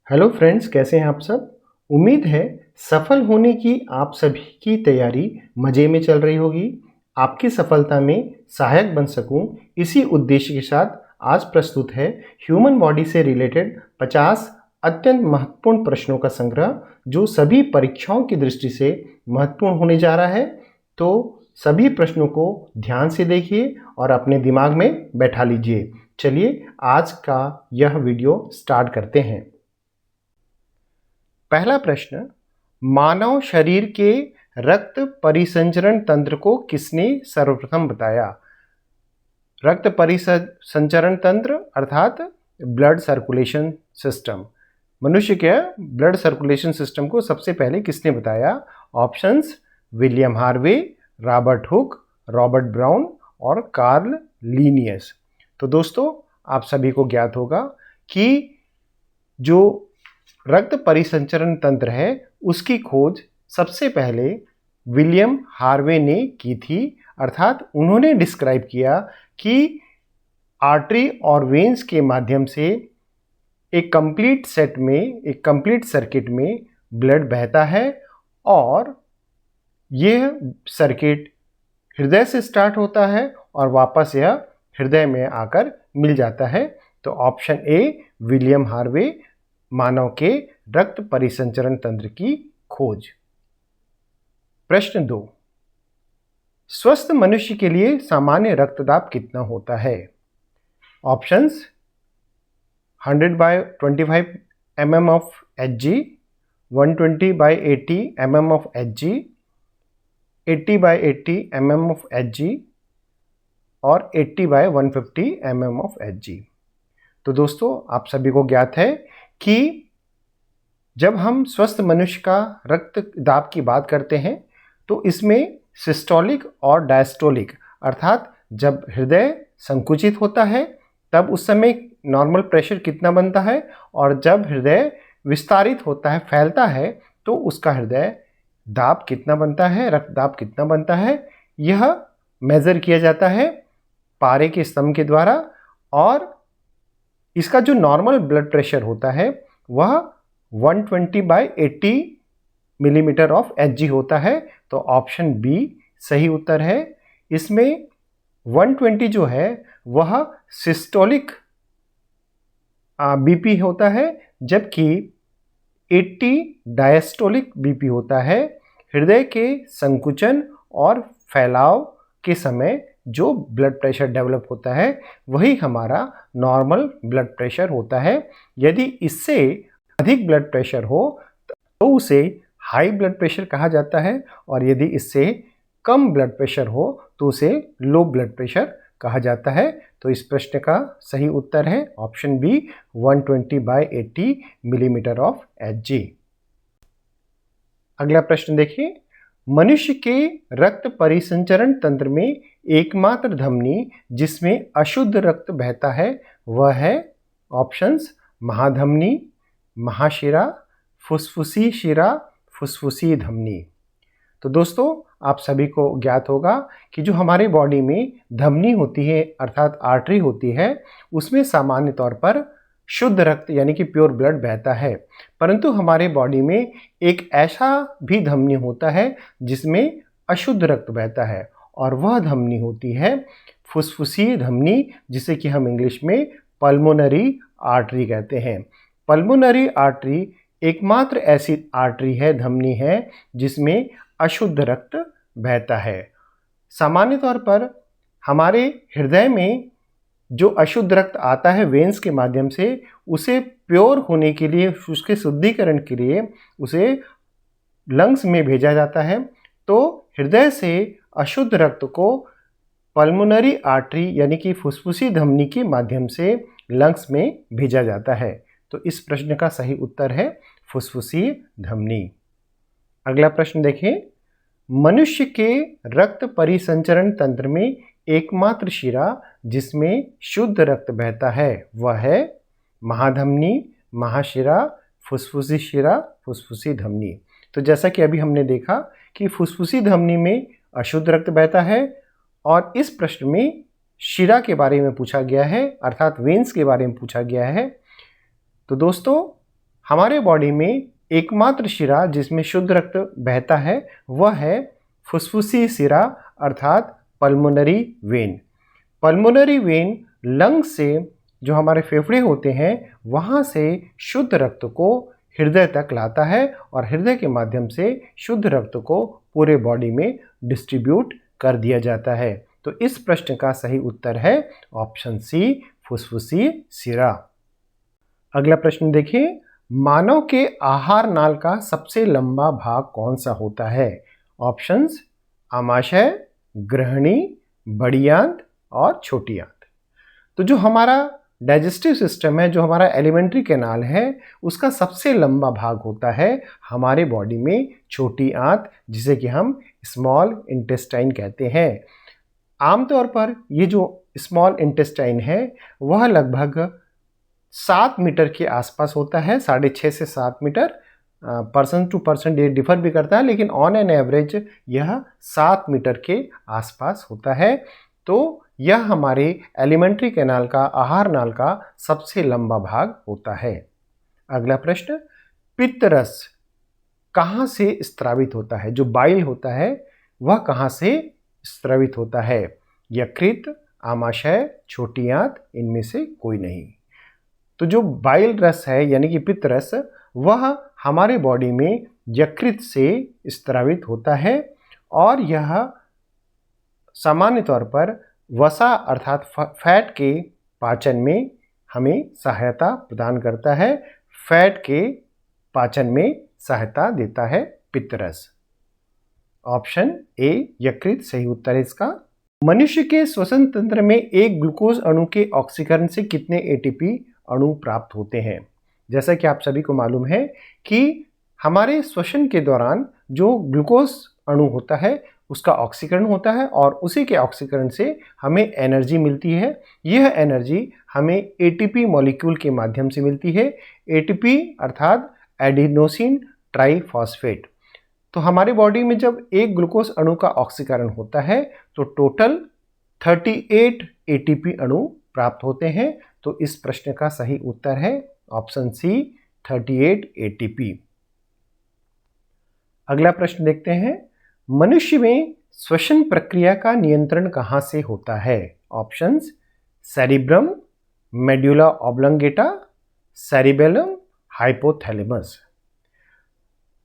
Hello friends, कैसे हैं आप सब। उम्मीद है सफल होने की आप सभी की तैयारी मज़े में चल रही होगी। आपकी सफलता में सहायक बन सकूं, इसी उद्देश्य के साथ आज प्रस्तुत है ह्यूमन बॉडी से रिलेटेड 50 अत्यंत महत्वपूर्ण प्रश्नों का संग्रह, जो सभी परीक्षाओं की दृष्टि से महत्वपूर्ण होने जा रहा है। तो सभी प्रश्नों को ध्यान से देखिए और अपने दिमाग में बैठा लीजिए। चलिए आज का यह वीडियो स्टार्ट करते हैं। पहला प्रश्न, मानव शरीर के रक्त परिसंचरण तंत्र को किसने सर्वप्रथम बताया। रक्त परिसंचरण तंत्र अर्थात ब्लड सर्कुलेशन सिस्टम। मनुष्य के ब्लड सर्कुलेशन सिस्टम को सबसे पहले किसने बताया। Options, William Harvey, Robert Hooke, Robert brown और कार्ल लीनियस। तो दोस्तों, आप सभी को ज्ञात होगा कि जो रक्त परिसंचरण तंत्र है उसकी खोज सबसे पहले विलियम हार्वे ने की थी। अर्थात उन्होंने डिस्क्राइब किया कि आर्टरी और वेन्स के माध्यम से एक कंप्लीट सर्किट में ब्लड बहता है और यह सर्किट हृदय से स्टार्ट होता है और वापस यह हृदय में आकर मिल जाता है। तो ऑप्शन ए, विलियम हार्वे, मानव के रक्त परिसंचरण तंत्र की खोज। प्रश्न 2, स्वस्थ मनुष्य के लिए सामान्य रक्तदाब कितना होता है। Options, 100/25 mm of Hg, 120/80 mm of Hg, 80/80 mm of Hg और 80/150 mm of Hg। तो दोस्तों, आप सभी को ज्ञात है कि जब हम स्वस्थ मनुष्य का रक्तदाब की बात करते हैं तो इसमें सिस्टोलिक और डायस्टोलिक अर्थात जब हृदय संकुचित होता है तब उस समय नॉर्मल प्रेशर कितना बनता है और जब हृदय विस्तारित होता है, फैलता है, तो उसका हृदय दाब कितना बनता है, रक्तदाब कितना बनता है, यह मेज़र किया जाता है पारे के स्तंभ के द्वारा। और इसका जो नॉर्मल ब्लड प्रेशर होता है वह 120/80 मिलीमीटर ऑफ Hg होता है। तो ऑप्शन बी सही उत्तर है। इसमें 120 जो है वह सिस्टोलिक बीपी होता है, जबकि 80 डायस्टोलिक बीपी होता है। हृदय के संकुचन और फैलाव के समय जो ब्लड प्रेशर डेवलप होता है वही हमारा नॉर्मल ब्लड प्रेशर होता है। यदि इससे अधिक ब्लड प्रेशर हो तो उसे हाई ब्लड प्रेशर कहा जाता है और यदि इससे कम ब्लड प्रेशर हो तो उसे लो ब्लड प्रेशर कहा जाता है। तो इस प्रश्न का सही उत्तर है option B, 120/80 millimetre of Hg। अगला प्रश्न देखिए, मनुष्य के रक्त परिसंचरण तंत्र में एकमात्र धमनी जिसमें अशुद्ध रक्त बहता है वह है। ऑप्शंस, महाधमनी, महाशिरा, फुसफुसी शिरा, फुसफुसी धमनी। तो दोस्तों, आप सभी को ज्ञात होगा कि जो हमारे बॉडी में धमनी होती है अर्थात आर्टरी होती है उसमें सामान्य तौर पर शुद्ध रक्त यानी कि प्योर ब्लड बहता है, परंतु हमारे बॉडी में एक ऐसा भी धमनी होता है जिसमें अशुद्ध रक्त बहता है और वह धमनी होती है फुसफुसी धमनी, जिसे कि हम इंग्लिश में पल्मोनरी आर्टरी कहते हैं। पल्मोनरी आर्टरी एकमात्र ऐसी आर्टरी है, धमनी है, जिसमें अशुद्ध रक्त बहता है। सामान्य तौर पर हमारे हृदय में जो अशुद्ध रक्त आता है वेन्स के माध्यम से, उसे प्योर होने के लिए, उसके शुद्धिकरण के लिए उसे लंग्स में भेजा जाता है। तो हृदय से अशुद्ध रक्त को पल्मोनरी आर्टरी यानी कि फुसफुसी धमनी के माध्यम से लंग्स में भेजा जाता है। तो इस प्रश्न का सही उत्तर है फुसफुसी धमनी। अगला प्रश्न देखें, मनुष्य के रक्त परिसंचरण तंत्र में एकमात्र शिरा जिसमें शुद्ध रक्त बहता है वह है महाधमनी, महाशिरा, फुसफुसी शिरा, फुसफुसी धमनी। तो जैसा कि अभी हमने देखा कि फुसफुसी धमनी में अशुद्ध रक्त बहता है और इस प्रश्न में शिरा के बारे में पूछा गया है अर्थात वेन्स के बारे में पूछा गया है। तो दोस्तों, हमारे बॉडी में एकमात्र शिरा जिसमें शुद्ध रक्त बहता है वह है फुसफुसी शिरा अर्थात pulmonary vein. Pulmonary vein lung से जो हमारे फेफड़े होते हैं वहाँ से शुद्ध रक्त को हृदय तक लाता है और हृदय के माध्यम से शुद्ध रक्त को पूरे बॉडी में डिस्ट्रीब्यूट कर दिया जाता है। तो इस प्रश्न का सही उत्तर है ऑप्शन सी, फुसफुसी शिरा। अगला प्रश्न देखिए, मानव के आहार नाल का सबसे लंबा भाग कौन सा होता है? ऑप्शंस आमाशय, ग्रहणी, बड़ी आंत और छोटी आंत। तो जो हमारा डाइजेस्टिव सिस्टम है, जो हमारा एलिमेंट्री कैनाल है, उसका सबसे लंबा भाग होता है हमारे बॉडी में छोटी आंत, जिसे कि हम स्मॉल इंटेस्टाइन कहते हैं। आमतौर पर ये जो स्मॉल इंटेस्टाइन है वह लगभग 7 मीटर के आसपास होता है, 6.5 से 7 मीटर। पर्सन टू पर्सन ये डिफर भी करता है, लेकिन ऑन एन एवरेज यह 7 मीटर के आसपास होता है। तो यह हमारे एलिमेंट्री कैनाल का, आहार नाल का सबसे लंबा भाग होता है। अगला प्रश्न, पित्तरस कहाँ से स्त्रावित होता है? जो बाइल होता है वह कहाँ से स्त्रावित होता है? यकृत, आमाशय, छोटी आंत, इनमें से कोई नहीं। तो जो बाइल रस है यानी कि पित्तरस, वह हमारे बॉडी में यकृत से स्त्रावित होता है और यह सामान्य तौर पर वसा अर्थात फैट के पाचन में हमें सहायता प्रदान करता है। फैट के पाचन में सहायता देता है पित्तरस। ऑप्शन ए यकृत सही उत्तर है इसका। मनुष्य के श्वसन तंत्र में एक ग्लूकोज अणु के ऑक्सीकरण से कितने एटीपी अणु प्राप्त होते हैं? जैसा कि आप सभी को मालूम है कि हमारे श्वसन के दौरान जो ग्लूकोज अणु होता है उसका ऑक्सीकरण होता है और उसी के ऑक्सीकरण से हमें एनर्जी मिलती है। यह एनर्जी हमें एटीपी मॉलिक्यूल के माध्यम से मिलती है। एटीपी अर्थात एडिनोसिन ट्राइफॉस्फेट। तो हमारे बॉडी में जब एक ग्लूकोज अणु का ऑक्सीकरण होता है तो टोटल 38 एटीपी अणु प्राप्त होते हैं। तो इस प्रश्न का सही उत्तर है ऑप्शन सी, 38 एटीपी। अगला प्रश्न देखते हैं, मनुष्य में श्वसन प्रक्रिया का नियंत्रण कहाँ से होता है? Options cerebrum, medulla oblongata, cerebellum, hypothalamus.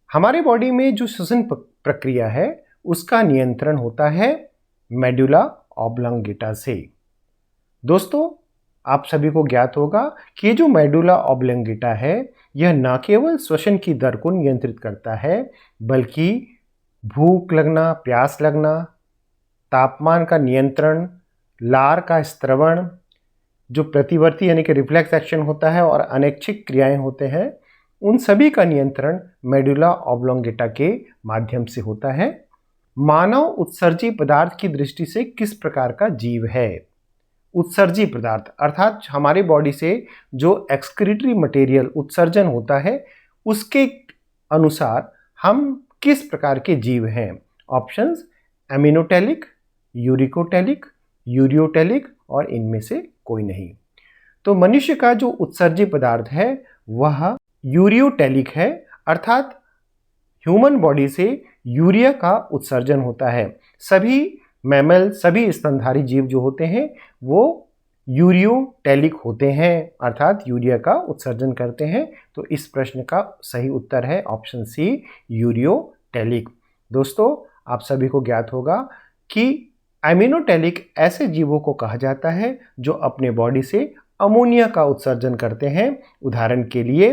हमारे बॉडी में जो श्वसन प्रक्रिया है उसका नियंत्रण होता है मेडुला ऑब्लंगेटा से। दोस्तों, आप सभी को ज्ञात होगा कि ये जो मेडुला ऑब्लंगेटा है यह न केवल श्वसन की दर को नियंत्रित करता है बल्कि भूख लगना, प्यास लगना, तापमान का नियंत्रण, लार का स्त्रवण, जो प्रतिवर्ती यानी कि रिफ्लेक्स एक्शन होता है और अनैच्छिक क्रियाएं होते हैं, उन सभी का नियंत्रण मेडुला ऑब्लंगेटा के माध्यम से होता है। मानव उत्सर्जी पदार्थ की दृष्टि से किस प्रकार का जीव है? उत्सर्जी पदार्थ अर्थात हमारे बॉडी से जो एक्सक्रीटरी मटेरियल उत्सर्जन होता है उसके अनुसार हम किस प्रकार के जीव हैं? ऑप्शंस एमिनोटेलिक, यूरिकोटेलिक, यूरियोटेलिक और इनमें से कोई नहीं। तो मनुष्य का जो उत्सर्जी पदार्थ है वह यूरियोटेलिक है, अर्थात ह्यूमन बॉडी से यूरिया का उत्सर्जन होता है। सभी मैमल, सभी स्तनधारी जीव जो होते हैं वो यूरियोटेलिक होते हैं, अर्थात यूरिया का उत्सर्जन करते हैं। तो इस प्रश्न का सही उत्तर है ऑप्शन सी, यूरियोटेलिक। दोस्तों, आप सभी को ज्ञात होगा कि एमिनोटेलिक ऐसे जीवों को कहा जाता है जो अपने बॉडी से अमोनिया का उत्सर्जन करते हैं। उदाहरण के लिए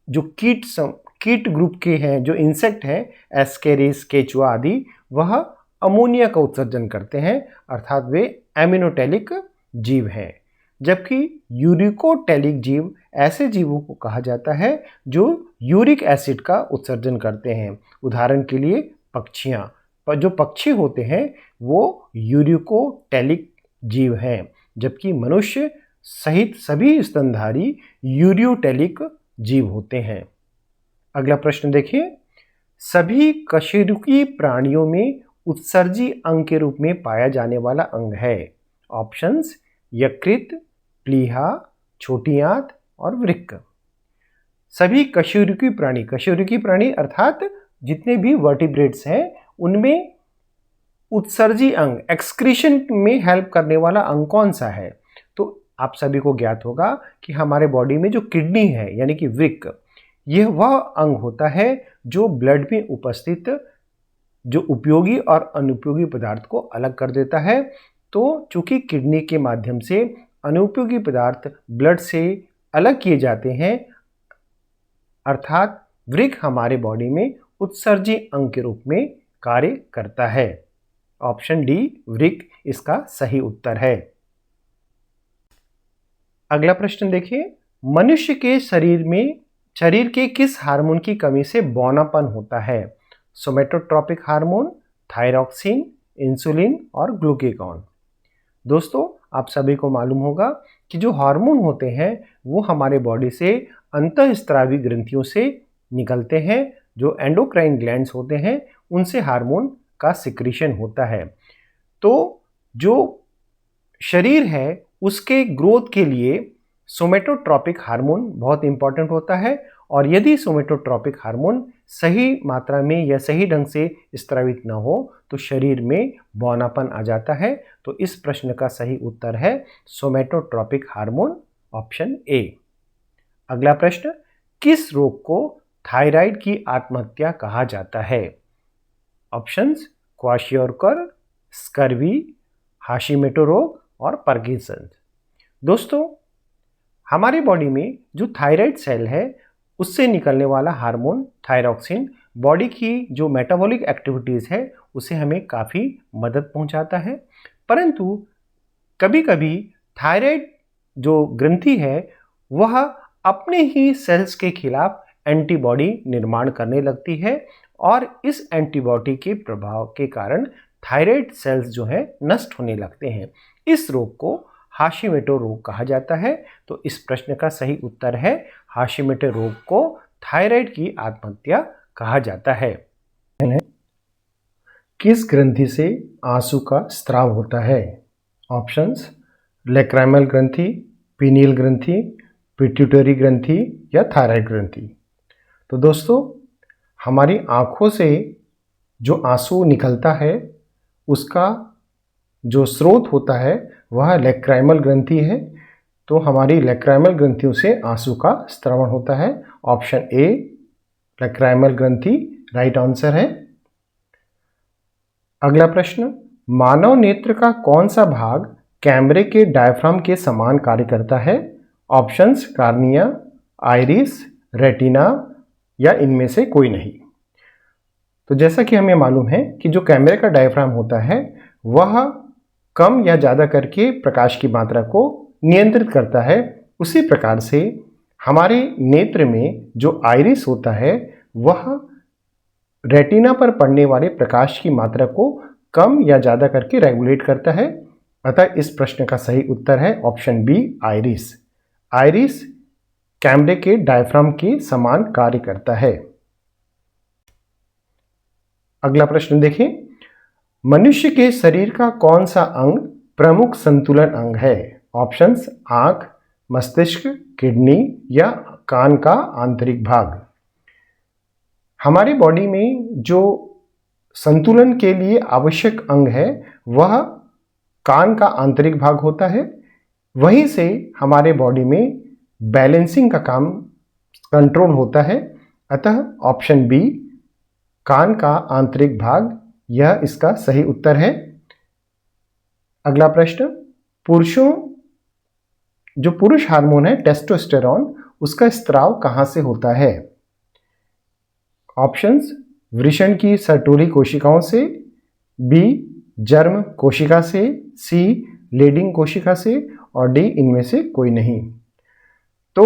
जो कीट ग्रुप के हैं, जो इंसेक्ट हैं, एस्केरिस, केचुआ आदि, वह अमोनिया का उत्सर्जन करते हैं, अर्थात वे एमिनोटेलिक जीव हैं। जबकि यूरिकोटेलिक जीव ऐसे जीवों को कहा जाता है जो यूरिक एसिड का उत्सर्जन करते हैं। उदाहरण के लिए पक्षियाँ, जो पक्षी होते हैं वो यूरिकोटेलिक जीव हैं, जबकि मनुष्य सहित सभी स्तनधारी यूरियोटेलिक जीव होते हैं। अगला प्रश्न देखिए, सभी कशेरुकी प्राणियों में उत्सर्जी अंग के रूप में पाया जाने वाला अंग है? ऑप्शंस यकृत, प्लीहा, छोटी आंत और वृक्क। सभी कशेरुकी प्राणी अर्थात जितने भी वर्टिब्रेट्स हैं उनमें उत्सर्जी अंग एक्सक्रीशन में हेल्प करने वाला अंग कौन सा है? तो आप सभी को ज्ञात होगा कि हमारे बॉडी में जो किडनी है यानी कि वृक्क, यह वह अंग होता है जो ब्लड में उपस्थित जो उपयोगी और अनुपयोगी पदार्थ को अलग कर देता है। तो चूंकि किडनी के माध्यम से अनुपयोगी पदार्थ ब्लड से अलग किए जाते हैं, अर्थात वृक्क हमारे बॉडी में उत्सर्जी अंग के रूप में कार्य करता है। ऑप्शन डी वृक्क इसका सही उत्तर है। अगला प्रश्न देखिए, मनुष्य के शरीर के किस हार्मोन की कमी से बौनापन होता है? सोमेटोट्रॉपिक हार्मोन, थायरॉक्सिन, इंसुलिन और ग्लूकागॉन। दोस्तों, आप सभी को मालूम होगा कि जो हार्मोन होते हैं वो हमारे बॉडी से अंतःस्रावी ग्रंथियों से निकलते हैं। जो एंडोक्राइन ग्लैंड्स होते हैं उनसे हार्मोन का सिक्रीशन होता है। तो जो शरीर है उसके ग्रोथ के लिए सोमेटोट्रॉपिक हार्मोन बहुत इंपॉर्टेंट होता है, और यदि सोमेटोट्रॉपिक हार्मोन सही मात्रा में या सही ढंग से स्रावित न हो तो शरीर में बौनापन आ जाता है। तो इस प्रश्न का सही उत्तर है सोमेटोट्रॉपिक हार्मोन, ऑप्शन ए। अगला प्रश्न, किस रोग को थायराइड की आत्महत्या कहा जाता है? ऑप्शंस क्वाशियोरकर, स्कर्वी, हाशिमोटो रोग और पार्किंसन। दोस्तों, हमारी बॉडी में जो थायराइड सेल है उससे निकलने वाला हार्मोन थायरॉक्सिन बॉडी की जो मेटाबॉलिक एक्टिविटीज़ है उसे हमें काफ़ी मदद पहुंचाता है, परंतु कभी कभी थायराइड जो ग्रंथि है वह अपने ही सेल्स के खिलाफ एंटीबॉडी निर्माण करने लगती है, और इस एंटीबॉडी के प्रभाव के कारण थायराइड सेल्स जो है नष्ट होने लगते हैं। इस रोग को हाशिमोटो रोग कहा जाता है। तो इस प्रश्न का सही उत्तर है हाशिमोटो रोग को थायराइड की आत्महत्या कहा जाता है। किस ग्रंथि से आंसू का स्राव होता है? ऑप्शंस लैक्राइमल ग्रंथि, पीनियल ग्रंथि, पिट्यूटरी ग्रंथि या थायराइड ग्रंथि। तो दोस्तों, हमारी आंखों से जो आंसू निकलता है उसका जो स्रोत होता है वह लैक्राइमल ग्रंथि है। तो हमारी लैक्राइमल ग्रंथियों से आंसू का स्रवण होता है। ऑप्शन ए लैक्राइमल ग्रंथि राइट आंसर है। अगला प्रश्न, मानव नेत्र का कौन सा भाग कैमरे के डायफ्राम के समान कार्य करता है? ऑप्शंस कार्निया, आइरिस, रेटिना या इनमें से कोई नहीं। तो जैसा कि हमें मालूम है कि जो कैमरे का डायफ्राम होता है वह कम या ज़्यादा करके प्रकाश की मात्रा को नियंत्रित करता है, उसी प्रकार से हमारे नेत्र में जो आइरिस होता है वह रेटिना पर पड़ने वाले प्रकाश की मात्रा को कम या ज़्यादा करके रेगुलेट करता है। अतः इस प्रश्न का सही उत्तर है ऑप्शन बी आइरिस। आइरिस कैमरे के डायफ्राम के समान कार्य करता है। अगला प्रश्न देखें, मनुष्य के शरीर का कौन सा अंग प्रमुख संतुलन अंग है? ऑप्शंस आंख, मस्तिष्क, किडनी या कान का आंतरिक भाग। हमारी बॉडी में जो संतुलन के लिए आवश्यक अंग है वह कान का आंतरिक भाग होता है। वहीं से हमारे बॉडी में बैलेंसिंग का काम कंट्रोल होता है। अतः ऑप्शन बी कान का आंतरिक भाग यह इसका सही उत्तर है। अगला प्रश्न, जो पुरुष हार्मोन है टेस्टोस्टेरॉन उसका स्राव कहां से होता है? ऑप्शंस वृषण की सर्टोली कोशिकाओं से, बी जर्म कोशिका से, सी लेडिंग कोशिका से और डी इनमें से कोई नहीं। तो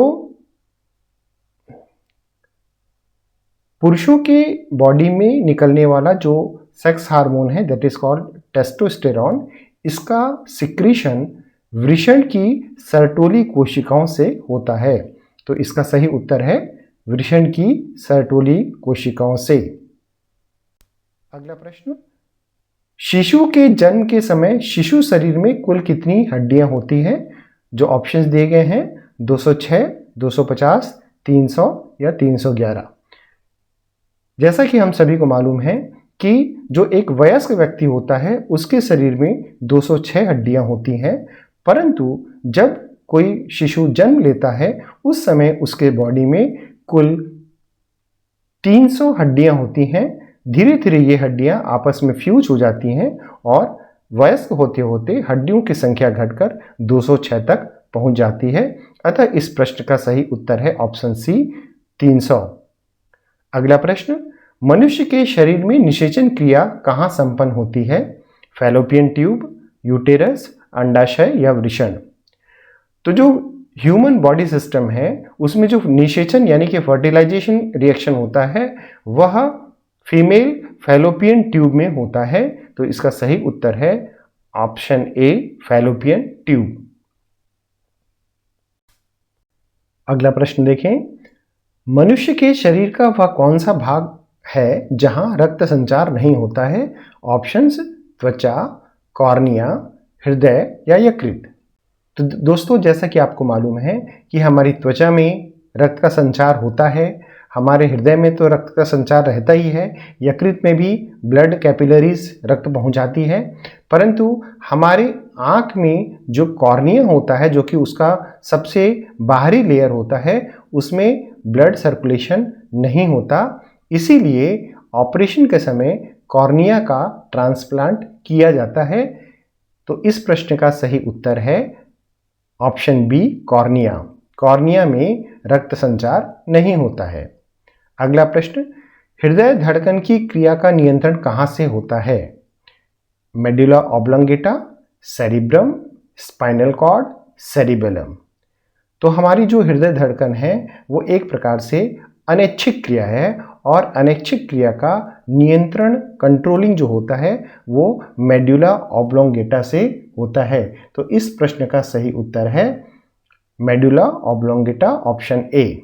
पुरुषों के बॉडी में निकलने वाला जो सेक्स हार्मोन है दैट इज कॉल्ड टेस्टोस्टेरॉन, इसका सिक्रीशन वृषण की सर्टोली कोशिकाओं से होता है। तो इसका सही उत्तर है वृषण की सर्टोली कोशिकाओं से। अगला प्रश्न, शिशु के जन्म के समय शिशु शरीर में कुल कितनी हड्डियां होती हैं? जो ऑप्शंस दिए गए हैं 206, 250, 300 या 311। जैसा कि हम सभी को मालूम है कि जो एक वयस्क व्यक्ति होता है उसके शरीर में 206 हड्डियां होती हैं, परंतु जब कोई शिशु जन्म लेता है उस समय उसके बॉडी में कुल 300 हड्डियां होती हैं। धीरे धीरे ये हड्डियां आपस में फ्यूज हो जाती हैं और वयस्क होते होते हड्डियों की संख्या घटकर 206 तक पहुंच जाती है। अतः इस प्रश्न का सही उत्तर है ऑप्शन सी 300। अगला प्रश्न, मनुष्य के शरीर में निषेचन क्रिया कहाँ संपन्न होती है? फैलोपियन ट्यूब, यूटेरस, अंडाशय या वृषण। तो जो ह्यूमन बॉडी सिस्टम है उसमें जो निषेचन यानी कि फर्टिलाइजेशन रिएक्शन होता है वह फीमेल फैलोपियन ट्यूब में होता है। तो इसका सही उत्तर है ऑप्शन ए फैलोपियन ट्यूब। अगला प्रश्न देखें, मनुष्य के शरीर का वह कौन सा भाग है जहां रक्त संचार नहीं होता है? ऑप्शंस त्वचा, कॉर्निया, हृदय या यकृत। तो दोस्तों, जैसा कि आपको मालूम है कि हमारी त्वचा में रक्त का संचार होता है, हमारे हृदय में तो रक्त का संचार रहता ही है, यकृत में भी ब्लड कैपिलरीज रक्त पहुंचाती है, परंतु हमारे आँख में जो कॉर्निया होता है जो कि उसका सबसे बाहरी लेयर होता है उसमें ब्लड सर्कुलेशन नहीं होता। इसीलिए ऑपरेशन के समय कॉर्निया का ट्रांसप्लांट किया जाता है। तो इस प्रश्न का सही उत्तर है ऑप्शन बी कॉर्निया। कॉर्निया में रक्त संचार नहीं होता है। अगला प्रश्न, हृदय धड़कन की क्रिया का नियंत्रण कहाँ से होता है? Medulla oblongata, cerebrum, spinal cord, cerebellum. तो हमारी जो हृदय धड़कन है वो एक प्रकार से अनैच्छिक क्रिया है और अनैच्छिक क्रिया का नियंत्रण कंट्रोलिंग जो होता है वो मेडुला ऑब्लोंगेटा से होता है। तो इस प्रश्न का सही उत्तर है मेडुला ऑब्लोंगेटा ऑप्शन ए।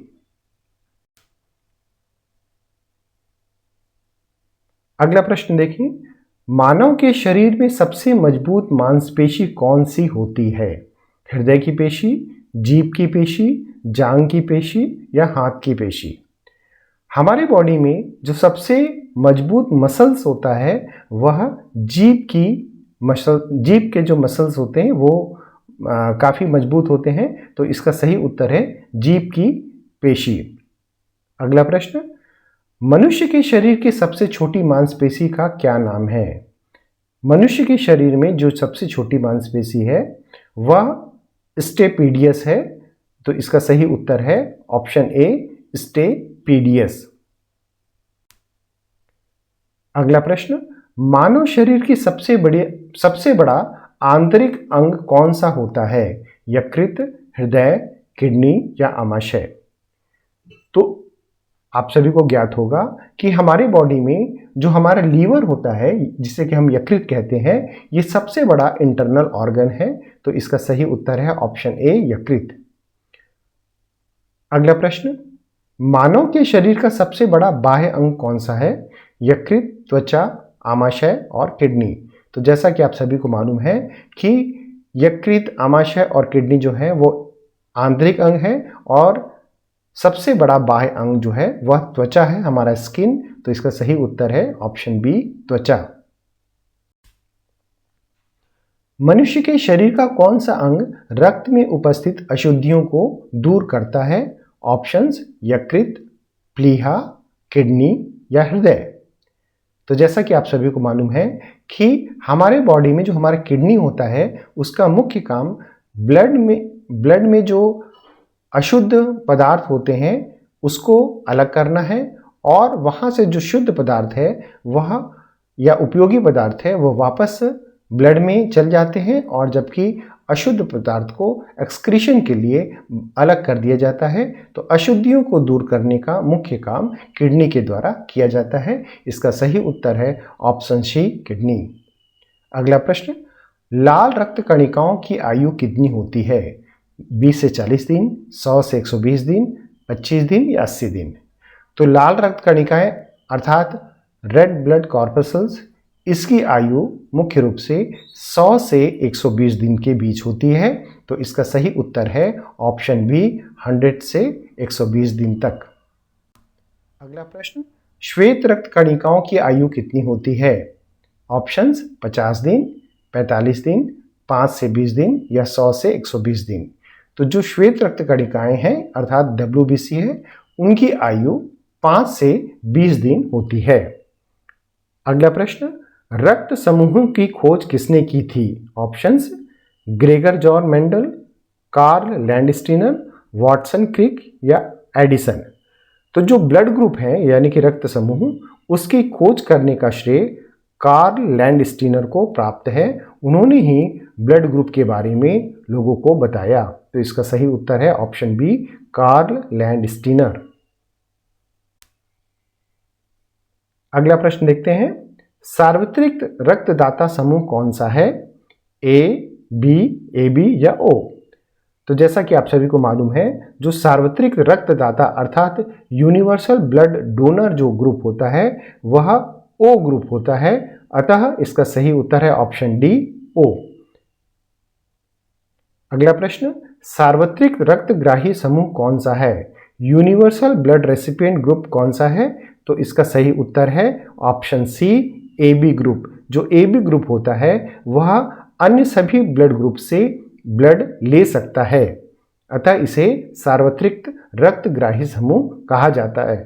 अगला प्रश्न देखिए, मानव के शरीर में सबसे मजबूत मांसपेशी कौन सी होती है? हृदय की पेशी, जीभ की पेशी, जांघ की पेशी या हाथ की पेशी। हमारे बॉडी में जो सबसे मजबूत मसल्स होता है वह जीभ के जो मसल्स होते हैं वो काफ़ी मजबूत होते हैं। तो इसका सही उत्तर है जीभ की पेशी। अगला प्रश्न, मनुष्य के शरीर की सबसे छोटी मांसपेशी का क्या नाम है? मनुष्य के शरीर में जो सबसे छोटी मांसपेशी है वह स्टेपीडियस है। तो इसका सही उत्तर है ऑप्शन ए स्टेपीडियस। अगला प्रश्न, मानव शरीर की सबसे बड़ा आंतरिक अंग कौन सा होता है? यकृत, हृदय, किडनी या आमाशय। तो आप सभी को ज्ञात होगा कि हमारे बॉडी में जो हमारा लीवर होता है जिसे कि हम यकृत कहते हैं, ये सबसे बड़ा इंटरनल ऑर्गन है। तो इसका सही उत्तर है ऑप्शन ए यकृत। अगला प्रश्न, मानव के शरीर का सबसे बड़ा बाह्य अंग कौन सा है? यकृत, त्वचा, आमाशय और किडनी। तो जैसा कि आप सभी को मालूम है कि यकृत, आमाशय और किडनी जो है वो आंतरिक अंग है और सबसे बड़ा बाह्य अंग जो है वह त्वचा है, हमारा स्किन। तो इसका सही उत्तर है ऑप्शन बी त्वचा। मनुष्य के शरीर का कौन सा अंग रक्त में उपस्थित अशुद्धियों को दूर करता है? ऑप्शंस यकृत, प्लीहा, किडनी या हृदय। तो जैसा कि आप सभी को मालूम है कि हमारे बॉडी में जो हमारा किडनी होता है उसका मुख्य काम ब्लड में जो अशुद्ध पदार्थ होते हैं उसको अलग करना है और वहाँ से जो शुद्ध पदार्थ है वह या उपयोगी पदार्थ है वो वापस ब्लड में चल जाते हैं और जबकि अशुद्ध पदार्थ को एक्सक्रीशन के लिए अलग कर दिया जाता है। तो अशुद्धियों को दूर करने का मुख्य काम किडनी के द्वारा किया जाता है। इसका सही उत्तर है ऑप्शन सी किडनी। अगला प्रश्न, लाल रक्त कणिकाओं की आयु कितनी होती है? 20 से 40 दिन, 100 से 120 दिन, 25 दिन या 80 दिन। तो लाल रक्त कणिकाएं अर्थात रेड ब्लड कॉर्पसल्स, इसकी आयु मुख्य रूप से 100 से 120 दिन के बीच होती है। तो इसका सही उत्तर है ऑप्शन बी 100 से 120 दिन तक। अगला प्रश्न, श्वेत रक्त कणिकाओं की आयु कितनी होती है? ऑप्शंस 50 दिन, 45 दिन, 5 से 20 दिन या 100 से 120 दिन। तो जो श्वेत रक्त कणिकाएं हैं अर्थात WBC है, उनकी आयु 5 से 20 दिन होती है। अगला प्रश्न, रक्त समूहों की खोज किसने की थी? Options Gregor George Mendel, Karl Landsteiner, Watson Crick या एडिसन। तो जो ब्लड ग्रुप है यानी कि रक्त समूह, उसकी खोज करने का श्रेय कार्ल लैंडस्टीनर को प्राप्त है। उन्होंने ही ब्लड ग्रुप के बारे में लोगों को बताया। तो इसका सही उत्तर है ऑप्शन बी, कार्ल लैंडस्टीनर। अगला प्रश्न देखते हैं, सार्वत्रिक रक्तदाता समूह कौन सा है? ए, बी, AB या O। तो जैसा कि आप सभी को मालूम है, जो सार्वत्रिक रक्तदाता अर्थात यूनिवर्सल ब्लड डोनर जो ग्रुप होता है वह O ग्रुप होता है। अतः इसका सही उत्तर है ऑप्शन डी, O। अगला प्रश्न, सार्वत्रिक रक्तग्राही समूह कौन सा है? यूनिवर्सल ब्लड रेसिपिएंट ग्रुप कौन सा है? तो इसका सही उत्तर है ऑप्शन सी, AB ग्रुप। जो AB ग्रुप होता है वह अन्य सभी ब्लड ग्रुप से ब्लड ले सकता है। अतः इसे सार्वत्रिक रक्तग्राही समूह कहा जाता है।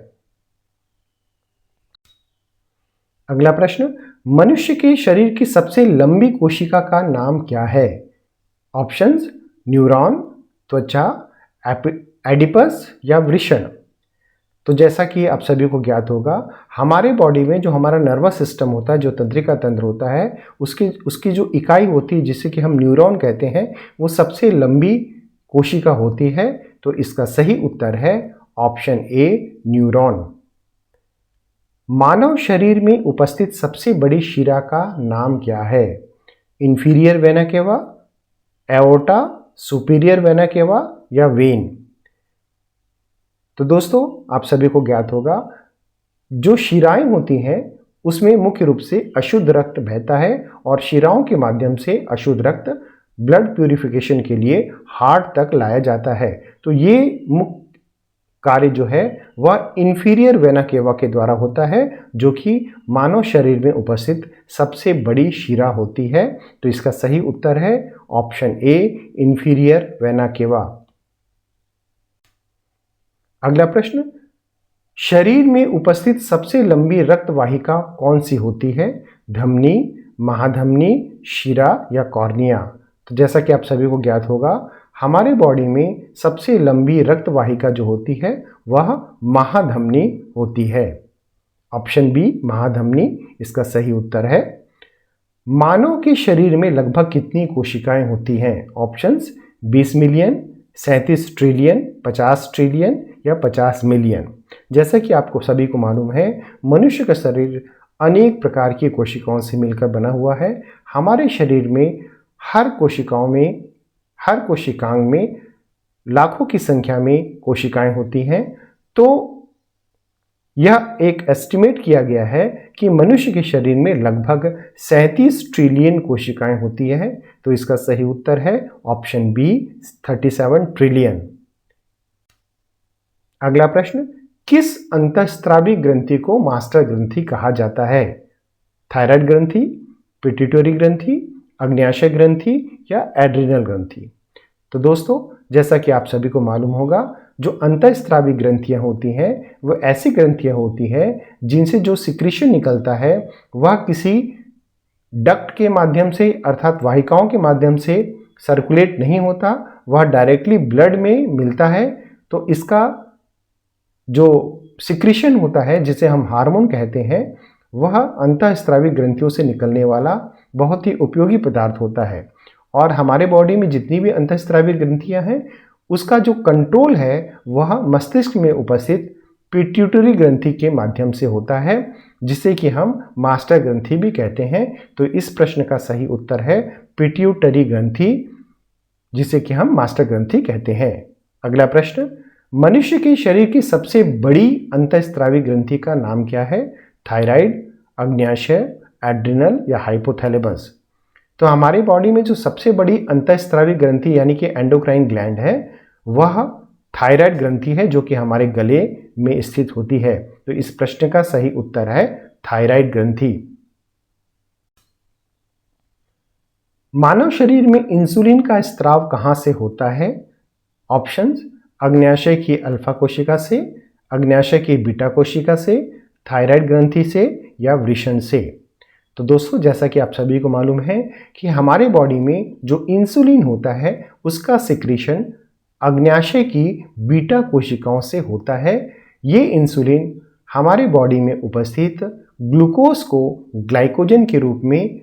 अगला प्रश्न, मनुष्य के शरीर की सबसे लंबी कोशिका का नाम क्या है? ऑप्शंस न्यूरॉन, त्वचा, एडिपस या वृषण। तो जैसा कि आप सभी को ज्ञात होगा, हमारे बॉडी में जो हमारा नर्वस सिस्टम होता है, जो तंत्रिका तंत्र होता है, उसकी जो इकाई होती है जिसे कि हम न्यूरॉन कहते हैं, वो सबसे लंबी कोशिका होती है। तो इसका सही उत्तर है ऑप्शन ए, न्यूरॉन। मानव शरीर में उपस्थित सबसे बड़ी शिरा का नाम क्या है? Inferior vena cava, aorta, superior vena cava या वेन। तो दोस्तों आप सभी को ज्ञात होगा, जो शिराएं होती हैं उसमें मुख्य रूप से अशुद्ध रक्त बहता है और शिराओं के माध्यम से अशुद्ध रक्त ब्लड प्यूरिफिकेशन के लिए हार्ट तक लाया जाता है। तो ये मुख्य कार्य जो है वह इंफीरियर वेना केवा के द्वारा होता है, जो कि मानव शरीर में उपस्थित सबसे बड़ी शिरा होती है। तो इसका सही उत्तर है option A, inferior vena cava. अगला प्रश्न, शरीर में उपस्थित सबसे लंबी रक्त वाहिका कौन सी होती है? धमनी, महाधमनी, शिरा या कॉर्निया। तो जैसा कि आप सभी को ज्ञात होगा, हमारे बॉडी में सबसे लंबी रक्त वाहिका जो होती है वह महाधमनी होती है। ऑप्शन बी, महाधमनी इसका सही उत्तर है। मानव के शरीर में लगभग कितनी कोशिकाएं होती हैं? ऑप्शंस 20 मिलियन, 37 ट्रिलियन, 50 ट्रिलियन या 50 मिलियन। जैसा कि आपको सभी को मालूम है, मनुष्य का शरीर अनेक प्रकार की कोशिकाओं से मिलकर बना हुआ है। हमारे शरीर में हर कोशिकांग में लाखों की संख्या में कोशिकाएं होती हैं। तो यह एक एस्टिमेट किया गया है कि मनुष्य के शरीर में लगभग 37 ट्रिलियन कोशिकाएं होती हैं। तो इसका सही उत्तर है ऑप्शन बी, 37 ट्रिलियन। अगला प्रश्न, किस अंतःस्रावी ग्रंथि को मास्टर ग्रंथि कहा जाता है? थायराइड ग्रंथि, पिट्यूटरी ग्रंथि, अग्न्याशय ग्रंथि या एड्रिनल ग्रंथि। तो दोस्तों जैसा कि आप सभी को मालूम होगा, जो अंतःस्रावी ग्रंथियां होती हैं वो ऐसी ग्रंथियां होती हैं जिनसे जो सिक्रीशन निकलता है वह किसी डक्ट के माध्यम से अर्थात वाहिकाओं के माध्यम से सर्कुलेट नहीं होता, वह डायरेक्टली ब्लड में मिलता है। तो इसका जो सिक्रीशन होता है जिसे हम हार्मोन कहते हैं, वह अंतःस्रावी ग्रंथियों से निकलने वाला बहुत ही उपयोगी पदार्थ होता है। और हमारे बॉडी में जितनी भी अंतःस्रावी ग्रंथियां हैं उसका जो कंट्रोल है वह मस्तिष्क में उपस्थित पिट्यूटरी ग्रंथि के माध्यम से होता है, जिसे कि हम मास्टर ग्रंथि भी कहते हैं। तो इस प्रश्न का सही उत्तर है पिट्यूटरी ग्रंथि, जिसे कि हम मास्टर ग्रंथि कहते हैं। अगला प्रश्न, मनुष्य के शरीर की सबसे बड़ी अंतःस्रावी ग्रंथि का नाम क्या है? थायराइड, अग्न्याशय, एड्रिनल या हाइपोथैलेमस। तो हमारी बॉडी में जो सबसे बड़ी अंतःस्रावी ग्रंथि यानी कि एंडोक्राइन ग्लैंड है वह थायराइड ग्रंथि है जो कि हमारे गले में स्थित होती है। तो इस प्रश्न का सही उत्तर है थायराइड ग्रंथि। मानव शरीर में इंसुलिन का स्त्राव कहां से होता है? ऑप्शंस अग्न्याशय की अल्फा कोशिका से, अग्न्याशय की बीटा कोशिका से, थायराइड ग्रंथि से या वृषण से। तो दोस्तों, जैसा कि आप सभी को मालूम है कि हमारे बॉडी में जो इंसुलिन होता है उसका सिक्रीशन अग्न्याशय की बीटा कोशिकाओं से होता है। ये इंसुलिन हमारे बॉडी में उपस्थित ग्लूकोज को ग्लाइकोजन के रूप में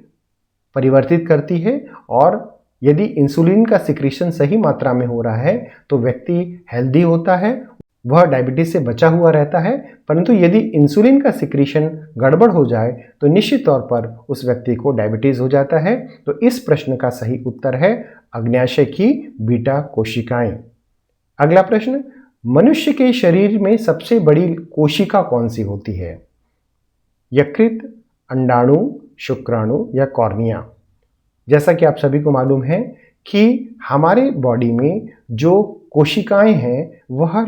परिवर्तित करती है, और यदि इंसुलिन का सिक्रीशन सही मात्रा में हो रहा है तो व्यक्ति हेल्दी होता है, वह डायबिटीज से बचा हुआ रहता है। परंतु यदि इंसुलिन का सिक्रीशन गड़बड़ हो जाए तो निश्चित तौर पर उस व्यक्ति को डायबिटीज हो जाता है। तो इस प्रश्न का सही उत्तर है अग्न्याशय की बीटा कोशिकाएं। अगला प्रश्न, मनुष्य के शरीर में सबसे बड़ी कोशिका कौन सी होती है? यकृत, अंडाणु, शुक्राणु या कॉर्निया। जैसा कि आप सभी को मालूम है कि हमारे बॉडी में जो कोशिकाएं हैं वह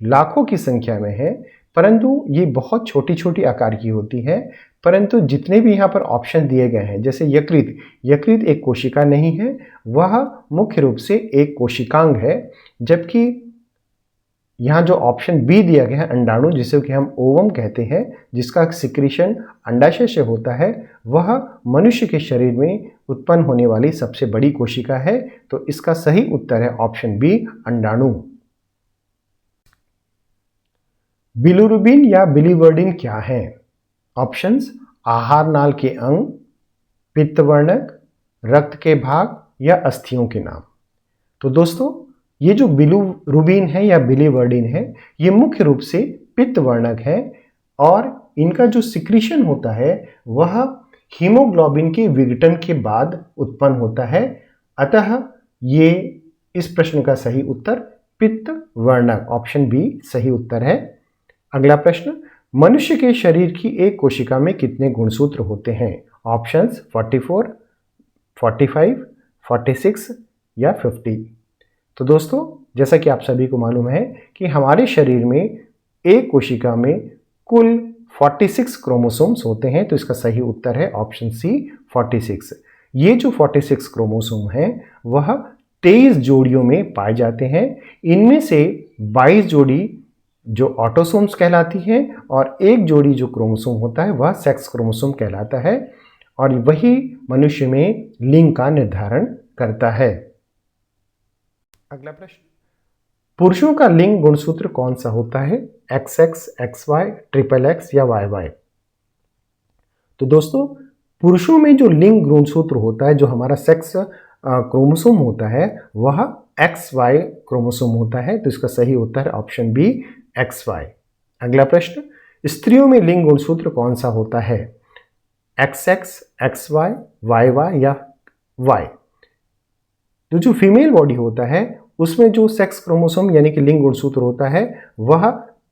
लाखों की संख्या में है, परंतु ये बहुत छोटी छोटी आकार की होती है। परंतु जितने भी यहाँ पर ऑप्शन दिए गए हैं, जैसे यकृत एक कोशिका नहीं है, वह मुख्य रूप से एक कोशिकांग है। जबकि यहाँ जो ऑप्शन बी दिया गया है अंडाणु, जिसे कि हम ओवम कहते हैं, जिसका सिक्रीशन अंडाशय से होता है, वह मनुष्य के शरीर में उत्पन्न होने वाली सबसे बड़ी कोशिका है। तो इसका सही उत्तर है ऑप्शन बी अंडाणु। बिलिरुबिन या बिलिवर्डिन क्या है? ऑप्शंस आहार नाल के अंग, पित्तवर्णक, रक्त के भाग या अस्थियों के नाम। तो दोस्तों, ये जो बिलिरुबिन है या बिलिवर्डिन है, ये मुख्य रूप से पित्तवर्णक है, और इनका जो सिक्रीशन होता है वह हीमोग्लोबिन के विघटन के बाद उत्पन्न होता है। अतः ये इस प्रश्न का सही उत्तर पित्तवर्णक, ऑप्शन बी सही उत्तर है। अगला प्रश्न, मनुष्य के शरीर की एक कोशिका में कितने गुणसूत्र होते हैं? ऑप्शंस 44, 45, 46 या 50। तो दोस्तों, जैसा कि आप सभी को मालूम है कि हमारे शरीर में एक कोशिका में कुल 46 क्रोमोसोम्स होते हैं। तो इसका सही उत्तर है ऑप्शन सी 46। ये जो 46 क्रोमोसोम हैं वह 23 जोड़ियों में पाए जाते हैं। इनमें से 22 जोड़ी जो ऑटोसोम्स कहलाती हैं, और एक जोड़ी जो क्रोमोसोम होता है वह सेक्स क्रोमोसोम कहलाता है, और वही मनुष्य में लिंग का निर्धारण करता है। अगला प्रश्न, पुरुषों का लिंग गुणसूत्र कौन सा होता है? XX, XY, XXX या YY। तो दोस्तों, पुरुषों में जो लिंग गुणसूत्र होता है, जो हमारा सेक्स क्रोमोसोम होता है, वह XY क्रोमोसोम होता है। तो इसका सही उत्तर है ऑप्शन बी XY। अगला प्रश्न, स्त्रियों में लिंग गुणसूत्र कौन सा होता है? XX, XY, YY या Y। तो जो फीमेल बॉडी होता है उसमें जो सेक्स क्रोमोसोम यानी कि लिंग गुणसूत्र होता है वह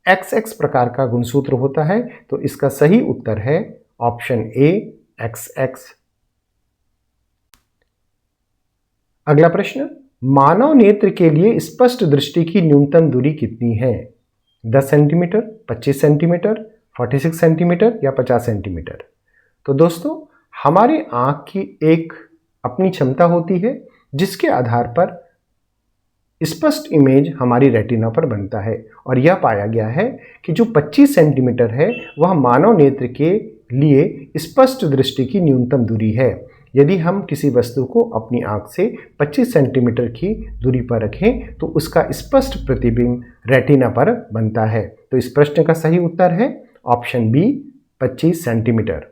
XX प्रकार का गुणसूत्र होता है। तो इसका सही उत्तर है ऑप्शन ए XX। अगला प्रश्न, मानव नेत्र के लिए स्पष्ट दृष्टि की न्यूनतम दूरी कितनी है? 10 सेंटीमीटर, 25 सेंटीमीटर, 46 सेंटीमीटर या 50 सेंटीमीटर। तो दोस्तों, हमारे आंख की एक अपनी क्षमता होती है जिसके आधार पर स्पष्ट इमेज हमारी रेटिना पर बनता है, और यह पाया गया है कि जो 25 सेंटीमीटर है वह मानव नेत्र के लिए स्पष्ट दृष्टि की न्यूनतम दूरी है। यदि हम किसी वस्तु को अपनी आंख से 25 सेंटीमीटर की दूरी पर रखें तो उसका स्पष्ट प्रतिबिंब रेटिना पर बनता है। तो इस प्रश्न का सही उत्तर है ऑप्शन बी 25 सेंटीमीटर।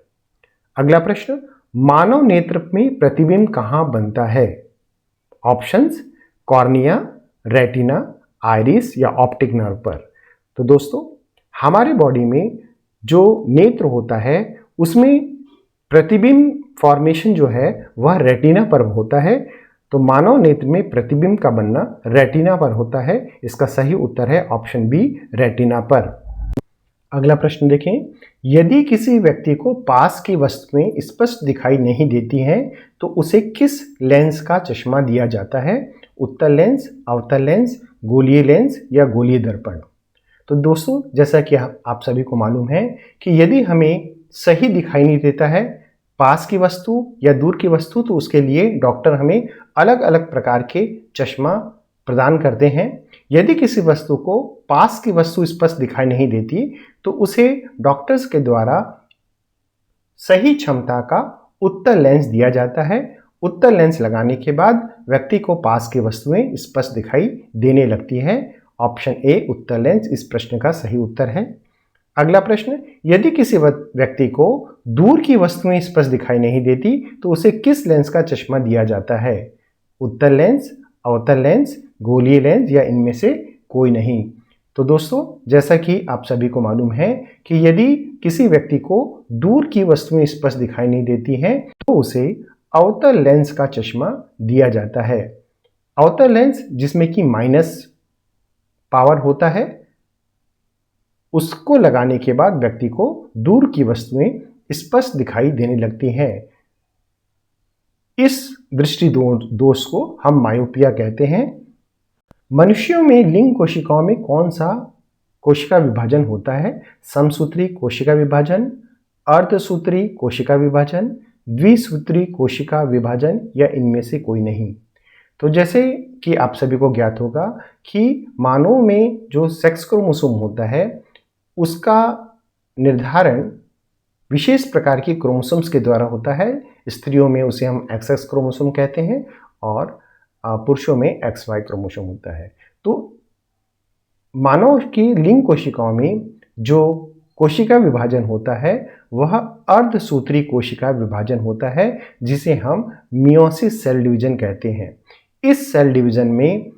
अगला प्रश्न, मानव नेत्र में प्रतिबिंब कहाँ बनता है? ऑप्शंस कॉर्निया, रेटिना, आइरिस या ऑप्टिक नर्व पर। तो दोस्तों, हमारे बॉडी में जो नेत्र होता है उसमें प्रतिबिंब फॉर्मेशन जो है वह रेटिना पर होता है। तो मानव नेत्र में प्रतिबिंब का बनना रेटिना पर होता है। इसका सही उत्तर है ऑप्शन बी रेटिना पर। अगला प्रश्न देखें, यदि किसी व्यक्ति को पास की वस्तुएं स्पष्ट दिखाई नहीं देती हैं तो उसे किस लेंस का चश्मा दिया जाता है? उत्तल लेंस, अवतल लेंस, गोलीय लेंस या गोलीय दर्पण। तो दोस्तों, जैसा कि आप सभी को मालूम है कि यदि हमें सही दिखाई नहीं देता है पास की वस्तु या दूर की वस्तु, तो उसके लिए डॉक्टर हमें अलग अलग प्रकार के चश्मा प्रदान करते हैं। यदि किसी वस्तु को पास की वस्तु स्पष्ट दिखाई नहीं देती तो उसे डॉक्टर्स के द्वारा सही क्षमता का उत्तल लेंस दिया जाता है। उत्तल लेंस लगाने के बाद व्यक्ति को पास की वस्तुएं स्पष्ट दिखाई देने लगती है। ऑप्शन ए उत्तल लेंस इस प्रश्न का सही उत्तर है। अगला प्रश्न, यदि किसी व्यक्ति को दूर की वस्तुएं स्पष्ट दिखाई नहीं देती तो उसे किस लेंस का चश्मा दिया जाता है? उत्तल लेंस, अवतल लेंस, गोलीय लेंस या इनमें से कोई नहीं। तो दोस्तों, जैसा कि आप सभी को मालूम है कि यदि किसी व्यक्ति को दूर की वस्तुएं स्पष्ट दिखाई नहीं देती हैं तो उसे अवतल लेंस का चश्मा दिया जाता है। अवतल लेंस जिसमें कि माइनस पावर होता है, उसको लगाने के बाद व्यक्ति को दूर की वस्तुएं स्पष्ट दिखाई देने लगती हैं। इस दृष्टि दोष को हम मायोपिया कहते हैं। मनुष्यों में लिंग कोशिकाओं में कौन सा कोशिका विभाजन होता है? समसूत्री कोशिका विभाजन, अर्धसूत्री कोशिका विभाजन, द्विसूत्री कोशिका विभाजन या इनमें से कोई नहीं। तो जैसे कि आप सभी को ज्ञात होगा कि मानव में जो सेक्स क्रोमोसोम होता है उसका निर्धारण विशेष प्रकार की क्रोमोसोम्स के द्वारा होता है। स्त्रियों में उसे हम XX क्रोमोसोम कहते हैं और पुरुषों में XY क्रोमोसोम होता है। तो मानव की लिंग कोशिकाओं में जो कोशिका विभाजन होता है वह अर्धसूत्री कोशिका विभाजन होता है, जिसे हम मियोसिस सेल डिवीजन कहते हैं। इस सेल डिवीजन में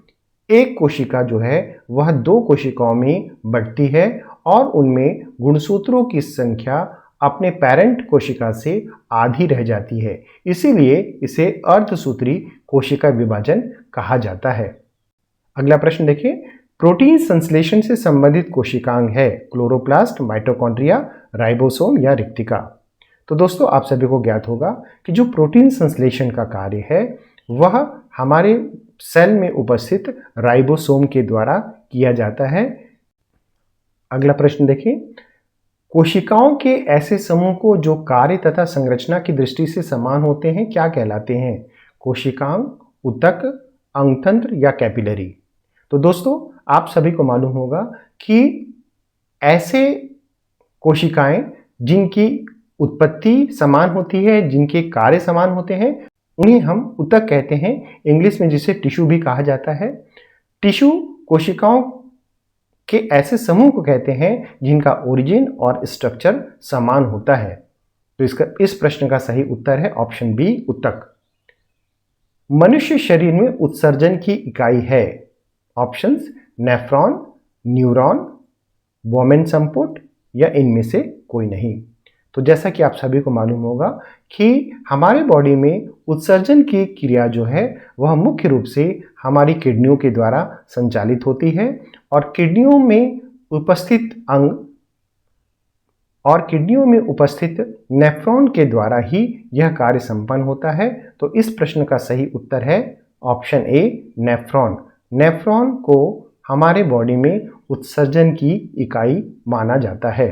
एक कोशिका जो है वह दो कोशिकाओं में बढ़ती है और उनमें गुणसूत्रों की संख्या अपने पेरेंट कोशिका से आधी रह जाती है, इसीलिए इसे अर्धसूत्री कोशिका विभाजन कहा जाता है। अगला प्रश्न देखिए, प्रोटीन संश्लेषण से संबंधित कोशिकांग है क्लोरोप्लास्ट, माइटोकॉन्ड्रिया, राइबोसोम या रिक्तिका। तो दोस्तों, आप सभी को ज्ञात होगा कि जो प्रोटीन संश्लेषण का कार्य है वह हमारे सेल में उपस्थित राइबोसोम के द्वारा किया जाता है। अगला प्रश्न देखिए, कोशिकाओं के ऐसे समूह को जो कार्य तथा संरचना की दृष्टि से समान होते हैं क्या कहलाते हैं? कोशिकांग, ऊतक, अंगतंत्र या कैपिलरी। तो दोस्तों, आप सभी को मालूम होगा कि ऐसे कोशिकाएं जिनकी उत्पत्ति समान होती है, जिनके कार्य समान होते हैं, उन्हें हम ऊतक कहते हैं। इंग्लिश में जिसे टिश्यू भी कहा जाता है। टिश्यू कोशिकाओं के ऐसे समूह को कहते हैं जिनका ओरिजिन और स्ट्रक्चर समान होता है। तो इस प्रश्न का सही उत्तर है ऑप्शन बी ऊतक। मनुष्य शरीर में उत्सर्जन की इकाई है। ऑप्शंस नेफ्रॉन, न्यूरॉन, बोमेन संपुट या इनमें से कोई नहीं। तो जैसा कि आप सभी को मालूम होगा कि हमारे बॉडी में उत्सर्जन की क्रिया जो है वह मुख्य रूप से हमारी किडनियों के द्वारा संचालित होती है और किडनियों में उपस्थित नेफ्रॉन के द्वारा ही यह कार्य संपन्न होता है। तो इस प्रश्न का सही उत्तर है ऑप्शन ए नेफ्रॉन। नेफ्रॉन को हमारे बॉडी में उत्सर्जन की इकाई माना जाता है।